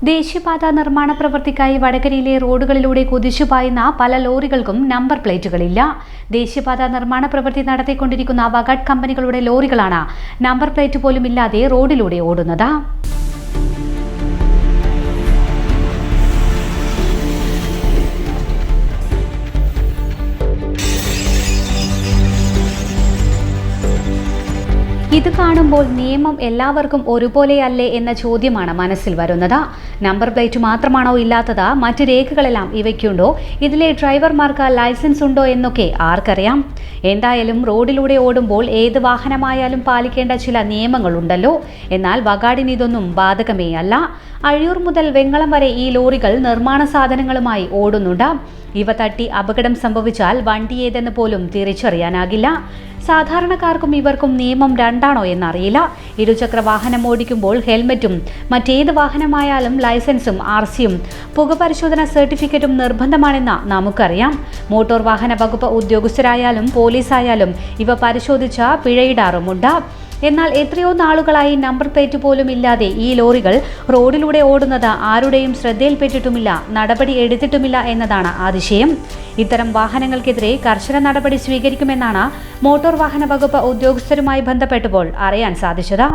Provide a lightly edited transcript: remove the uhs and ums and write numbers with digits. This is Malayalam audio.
ദേശീയപാത നിർമ്മാണ പ്രവൃത്തിക്കായി വടകരയിലെ റോഡുകളിലൂടെ കുതിച്ചുപായുന്ന പല ലോറികൾക്കും നമ്പർ പ്ലേറ്റുകളില്ല. ദേശീയപാത നിർമ്മാണ പ്രവൃത്തി നടത്തിക്കൊണ്ടിരിക്കുന്ന വകാഡ് കമ്പനികളുടെ ലോറികളാണ് നമ്പർ പ്ലേറ്റ് പോലും ഇല്ലാതെ റോഡിലൂടെ ഓടുന്നത്. ഇത് കാണുമ്പോൾ നിയമം എല്ലാവർക്കും ഒരുപോലെയല്ലേ എന്ന ചോദ്യമാണ് മനസ്സിൽ വരുന്നത്. നമ്പർ പ്ലേറ്റ് മാത്രമാണോ ഇല്ലാത്തത്? മറ്റ് രേഖകളെല്ലാം ഇവയ്ക്കുണ്ടോ? ഇതിലെ ഡ്രൈവർമാർക്ക് ലൈസൻസ് ഉണ്ടോ എന്നൊക്കെ ആർക്കറിയാം? എന്തായാലും റോഡിലൂടെ ഓടുമ്പോൾ ഏത് വാഹനമായാലും പാലിക്കേണ്ട ചില നിയമങ്ങളുണ്ടല്ലോ. എന്നാൽ വകാഡിന് ഇതൊന്നും ബാധകമേ അല്ല. അഴിയൂർ മുതൽ വെങ്ങളം വരെ ഈ ലോറികൾ നിർമ്മാണ സാധനങ്ങളുമായി ഓടുന്നുണ്ട്. ഇവ തട്ടി അപകടം സംഭവിച്ചാൽ വണ്ടി ഏതെന്ന് പോലും തിരിച്ചറിയാനാകില്ല. സാധാരണക്കാർക്കും ഇവർക്കും നിയമം രണ്ടാണോ എന്നറിയില്ല. ഇരുചക്ര വാഹനം ഓടിക്കുമ്പോൾ ഹെൽമറ്റും മറ്റേത് വാഹനമായാലും ലൈസൻസും RCയും പുകപരിശോധന സർട്ടിഫിക്കറ്റും നിർബന്ധമാണെന്ന് നമുക്കറിയാം. മോട്ടോർ വാഹന വകുപ്പ് ഉദ്യോഗസ്ഥരായാലും പോലീസായാലും ഇവ പരിശോധിച്ച് പിഴയിടാറുമുണ്ട്. എന്നാൽ എത്രയോ നാളുകളായി നമ്പർ പ്ലേറ്റ് പോലും ഇല്ലാതെ ഈ ലോറികൾ റോഡിലൂടെ ഓടുന്നത് ആരുടെയും ശ്രദ്ധയിൽപ്പെട്ടിട്ടുമില്ല, നടപടി എടുത്തിട്ടുമില്ല എന്നതാണ് അതിശയം. ഇത്തരം വാഹനങ്ങൾക്കെതിരെ കർശന നടപടി സ്വീകരിക്കുമെന്നാണ് മോട്ടോർ വാഹന വകുപ്പ് ഉദ്യോഗസ്ഥരുമായി ബന്ധപ്പെട്ടപ്പോൾ അറിയാൻ സാധിച്ചത്.